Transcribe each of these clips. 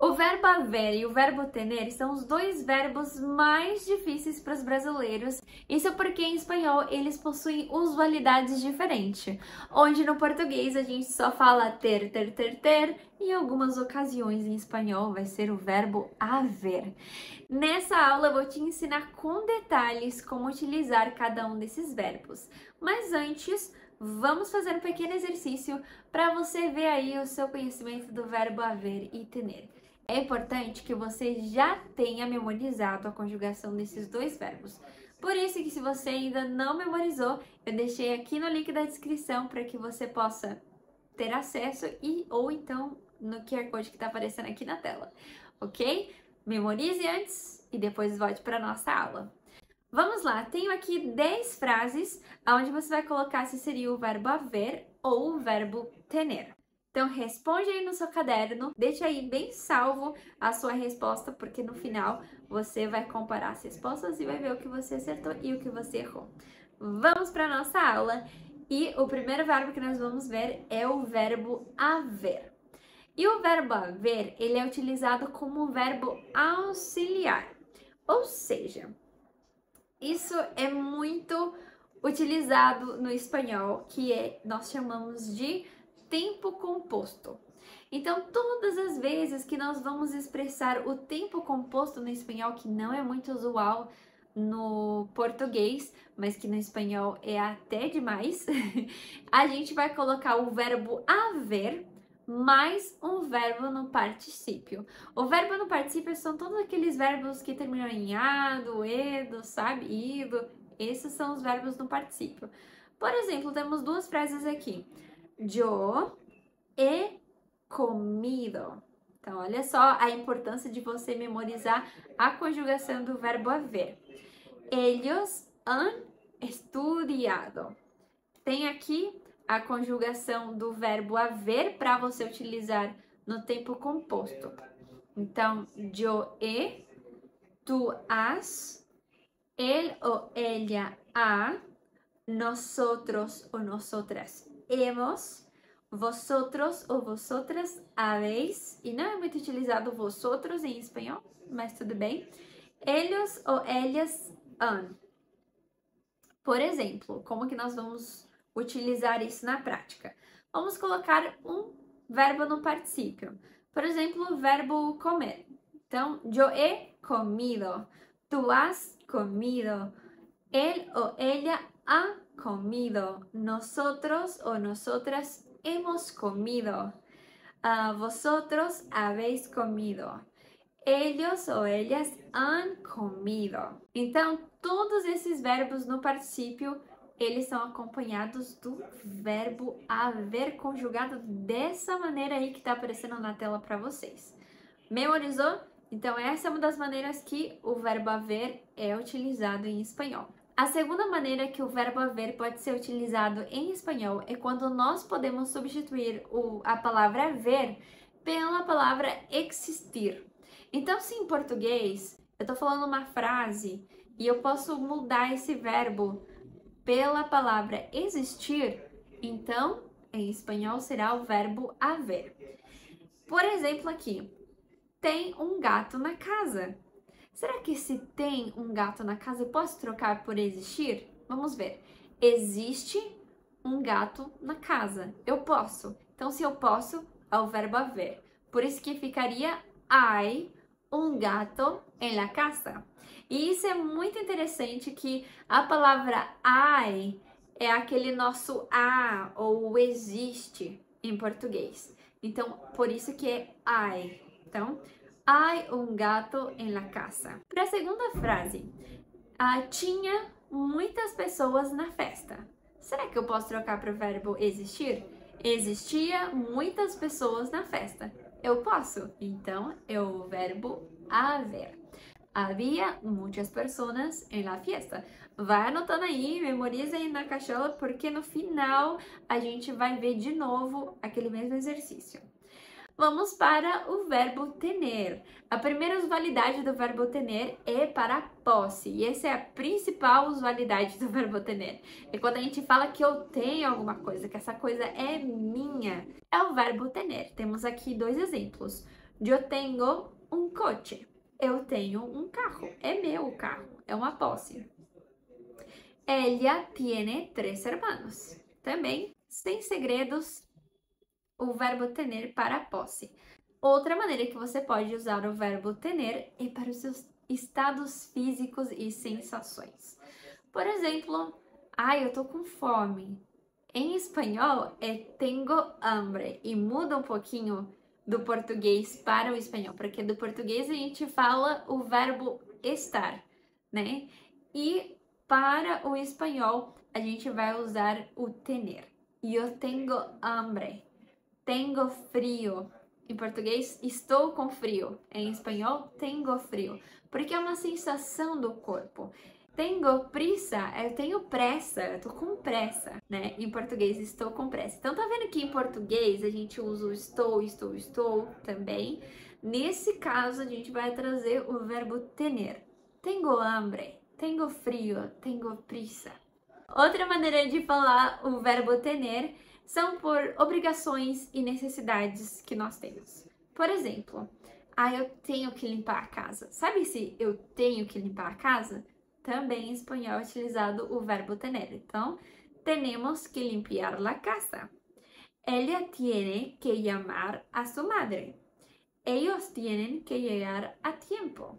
O verbo haver e o verbo tener são os dois verbos mais difíceis para os brasileiros. Isso porque em espanhol eles possuem usualidades diferentes, onde no português a gente só fala ter, ter, ter, ter, e em algumas ocasiões em espanhol vai ser o verbo haver. Nessa aula eu vou te ensinar com detalhes como utilizar cada um desses verbos. Mas antes, vamos fazer um pequeno exercício para você ver aí o seu conhecimento do verbo haver e tener. É importante que você já tenha memorizado a conjugação desses dois verbos. Por isso que se você ainda não memorizou, eu deixei aqui no link da descrição para que você possa ter acesso ou então no QR Code que está aparecendo aqui na tela, ok? Memorize antes e depois volte para a nossa aula. Vamos lá, tenho aqui 10 frases onde você vai colocar se seria o verbo haver ou o verbo tener. Então, responde aí no seu caderno, deixa aí bem salvo a sua resposta, porque no final você vai comparar as respostas e vai ver o que você acertou e o que você errou. Vamos para a nossa aula e o primeiro verbo que nós vamos ver é o verbo haver. E o verbo haver, ele é utilizado como um verbo auxiliar, ou seja, isso é muito utilizado no espanhol, nós chamamos de tempo composto. Então, todas as vezes que nós vamos expressar o tempo composto no espanhol, que não é muito usual no português, mas que no espanhol é até demais, a gente vai colocar o verbo haver mais um verbo no particípio. O verbo no particípio são todos aqueles verbos que terminam em ado, edo, sabe? Ido. Esses são os verbos no particípio. Por exemplo, temos duas frases aqui. Yo he comido. Então, olha só a importância de você memorizar a conjugação do verbo haver. Ellos han estudiado. Tem aqui a conjugação do verbo haver para você utilizar no tempo composto. Então, yo he, tu has, él o ella ha, nosotros o nosotras hemos, vosotros o vosotras habéis, e não é muito utilizado vosotros em espanhol, mas tudo bem. Ellos o ellas han. Por exemplo, como que nós vamos utilizar isso na prática? Vamos colocar um verbo no particípio. Por exemplo, o verbo comer. Então, yo he comido, tu has comido, él o ella ha comido, nosotros o nosotras hemos comido, vosotros habéis comido, ellos o ellas han comido. Então, todos esses verbos no particípio, eles são acompanhados do verbo haver conjugado dessa maneira aí que está aparecendo na tela para vocês. Memorizou? Então, essa é uma das maneiras que o verbo haver é utilizado em espanhol. A segunda maneira que o verbo haver pode ser utilizado em espanhol é quando nós podemos substituir a palavra haver pela palavra existir. Então, se em português eu estou falando uma frase e eu posso mudar esse verbo pela palavra existir, então em espanhol será o verbo haver. Por exemplo, aqui, tem um gato na casa. Será que se tem um gato na casa eu posso trocar por existir? Vamos ver. Existe um gato na casa. Eu posso. Então, se eu posso, é o verbo haver. Por isso que ficaria hay un gato en la casa. E isso é muito interessante que a palavra hay é aquele nosso há ou existe em português. Então, por isso que é hay. Então, hay un gato en la casa. Para a segunda frase, tinha muitas pessoas na festa. Será que eu posso trocar para o verbo existir? Existia muitas pessoas na festa. Eu posso. Então, é o verbo haver. Havia muitas pessoas em la fiesta. Vai anotando aí, memoriza aí na cachola, porque no final a gente vai ver de novo aquele mesmo exercício. Vamos para o verbo tener. A primeira usualidade do verbo tener é para posse. E essa é a principal usualidade do verbo tener. É quando a gente fala que eu tenho alguma coisa, que essa coisa é minha. É o verbo tener. Temos aqui dois exemplos. Eu tenho um coche. Eu tenho um carro. É meu carro. É uma posse. Ella tiene 3 hermanos. Também, sem segredos, o verbo tener para a posse. Outra maneira que você pode usar o verbo tener é para os seus estados físicos e sensações. Por exemplo, eu tô com fome. Em espanhol é tengo hambre e muda um pouquinho do português para o espanhol, porque do português a gente fala o verbo estar, né? E para o espanhol a gente vai usar o tener. Eu tenho hambre. Tengo frio. Em português, estou com frio. Em espanhol, tengo frio. Porque é uma sensação do corpo. Tengo prisa, eu tenho pressa, eu tô com pressa, né? Em português, estou com pressa. Então, tá vendo que em português a gente usa o estou também. Nesse caso, a gente vai trazer o verbo tener. Tengo hambre, tengo frio, tengo prisa. Outra maneira de falar o verbo tener são por obrigações e necessidades que nós temos. Por exemplo, eu tenho que limpar a casa. Sabe se eu tenho que limpar a casa? Também em espanhol é utilizado o verbo tener. Então, tenemos que limpiar la casa. Ella tiene que llamar a su madre. Ellos tienen que llegar a tiempo.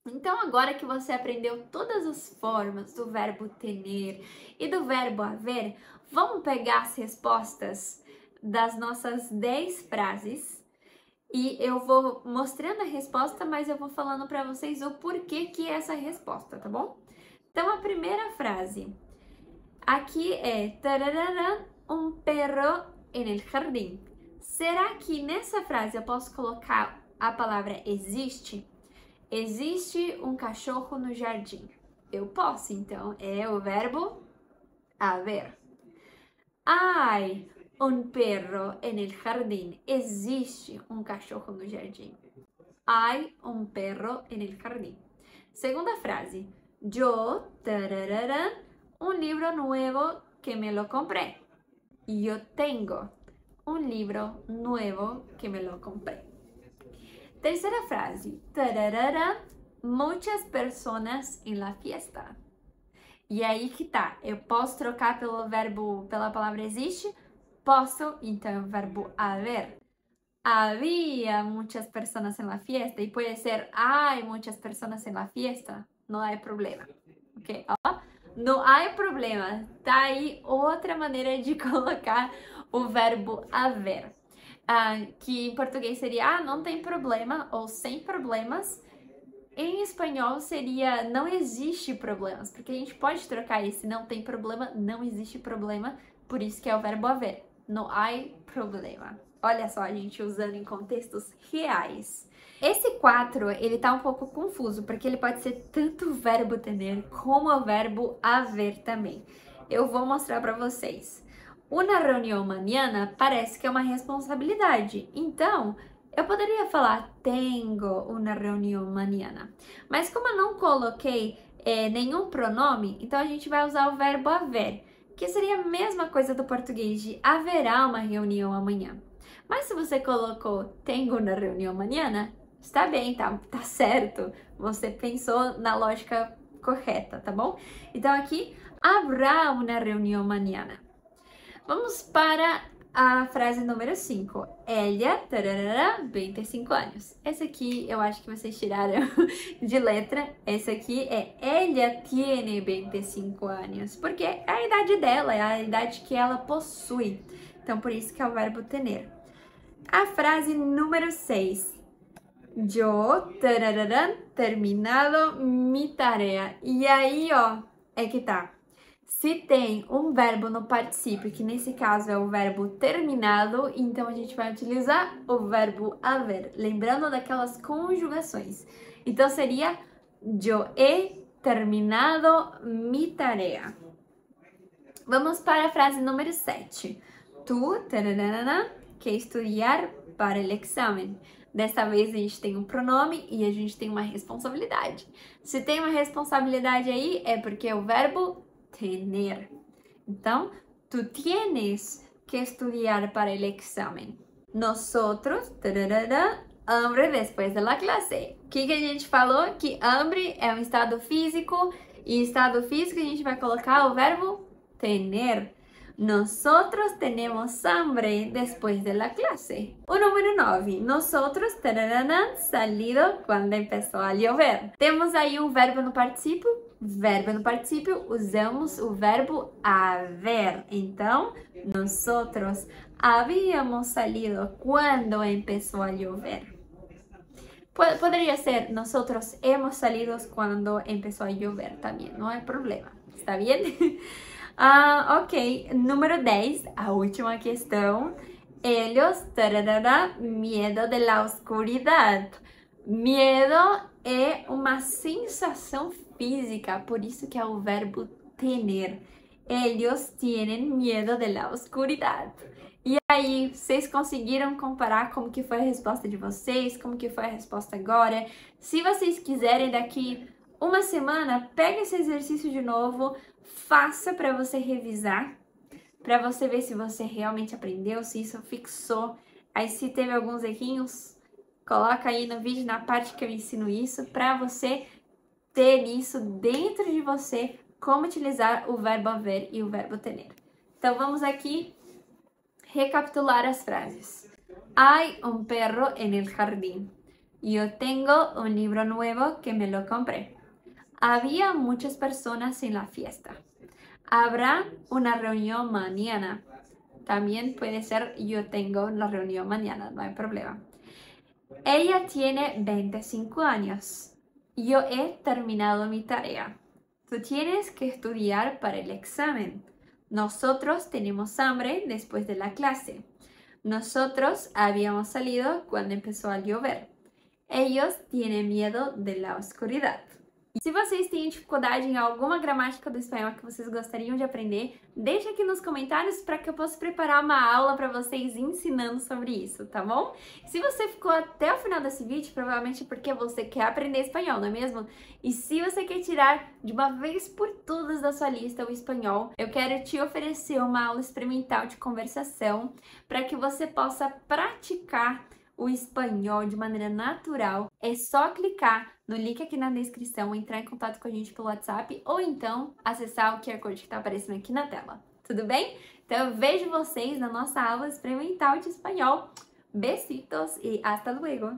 Então, agora que você aprendeu todas as formas do verbo tener e do verbo haver, vamos pegar as respostas das nossas 10 frases e eu vou mostrando a resposta, mas eu vou falando para vocês o porquê que é essa resposta, tá bom? Então, a primeira frase aqui é tararara, um perro en el jardín. Será que nessa frase eu posso colocar a palavra existe? Existe um cachorro no jardim. Eu posso, então, é o verbo haver. Hay un perro en el jardín. Existe um cachorro no jardim. Hay un perro en el jardín. Segunda frase. Yo, tararara, un libro nuevo que me lo compré. Yo tengo un libro nuevo que me lo compré. Terceira frase. Tararara, muitas personas en la fiesta. E aí que tá. Eu posso trocar pela palavra existe? Posso, então é o verbo haver. Había muchas personas en la fiesta. E pode ser hay muchas personas en la fiesta. Não há problema. Ok? Ó, não há problema. Tá aí outra maneira de colocar o verbo haver. Que em português seria não tem problema ou sem problemas. Em espanhol seria não existe problemas, porque a gente pode trocar esse não tem problema, não existe problema, por isso que é o verbo haver. Não há problema. Olha só, a gente usando em contextos reais. Esse 4, ele tá um pouco confuso, porque ele pode ser tanto o verbo tener como o verbo haver também. Eu vou mostrar para vocês. Una reunião mañana parece que é uma responsabilidade. Então, eu poderia falar tengo una reunião mañana. Mas como eu não coloquei nenhum pronome, então a gente vai usar o verbo haver, que seria a mesma coisa do português de haverá uma reunião amanhã. Mas se você colocou tengo una reunião mañana, está bem, tá certo. Você pensou na lógica correta, tá bom? Então aqui, habrá una reunião mañana. Vamos para a frase número 5. Ella, tararara, 25 anos. Essa aqui eu acho que vocês tiraram de letra. Essa aqui é ella tiene 25 anos. Porque é a idade dela, é a idade que ela possui. Então, por isso que é o verbo tener. A frase número 6. Yo, tararara, terminado mi tarea. E aí, ó, é que tá. Se tem um verbo no particípio, que nesse caso é o verbo terminado, então a gente vai utilizar o verbo haver, lembrando daquelas conjugações. Então seria yo he terminado mi tarea. Vamos para a frase número 7. Tu, tararana, quer estudar para o exame. Dessa vez a gente tem um pronome e a gente tem uma responsabilidade. Se tem uma responsabilidade aí, é porque é o verbo tener. Então, tu tienes que estudiar para el examen. Nosotros, tararara, hambre después de la clase. O que a gente falou? Que hambre é um estado físico e estado físico a gente vai colocar o verbo tener. Nosotros tenemos hambre después de la clase. O número 9. Nosotros tararán salido cuando empezó a llover. Temos aí um verbo no particípio. Verbo no particípio, usamos o verbo haber. Então, nosotros habíamos salido cuando empezó a llover. Poderia ser, nosotros hemos salido cuando empezó a llover también. Não é problema. Está bem? Ok, número 10, a última questão. Ellos, tararara, miedo de la oscuridad. Medo é uma sensação física, por isso que é o verbo tener. Ellos tienen miedo de la oscuridad. E aí, vocês conseguiram comparar como que foi a resposta de vocês? Como que foi a resposta agora? Se vocês quiserem, daqui uma semana, pega esse exercício de novo, faça para você revisar, para você ver se você realmente aprendeu, se isso fixou. Aí, se teve alguns errinhos, coloca aí no vídeo, na parte que eu ensino isso, para você ter isso dentro de você, como utilizar o verbo haver e o verbo tener. Então, vamos aqui recapitular as frases. Hay un perro en el jardín. Yo tengo un libro nuevo que me lo compré. Había muchas personas en la fiesta. Habrá una reunión mañana. También puede ser yo tengo la reunión mañana, no hay problema. Ella tiene 25 años. Yo he terminado mi tarea. Tú tienes que estudiar para el examen. Nosotros tenemos hambre después de la clase. Nosotros habíamos salido cuando empezó a llover. Ellos tienen miedo de la oscuridad. Se vocês têm dificuldade em alguma gramática do espanhol que vocês gostariam de aprender, deixa aqui nos comentários para que eu possa preparar uma aula para vocês ensinando sobre isso, tá bom? Se você ficou até o final desse vídeo, provavelmente porque você quer aprender espanhol, não é mesmo? E se você quer tirar de uma vez por todas da sua lista o espanhol, eu quero te oferecer uma aula experimental de conversação para que você possa praticar o espanhol de maneira natural. É só clicar no link aqui na descrição, entrar em contato com a gente pelo WhatsApp ou então acessar o QR Code que está aparecendo aqui na tela. Tudo bem? Então eu vejo vocês na nossa aula experimental de espanhol. Besitos e hasta luego!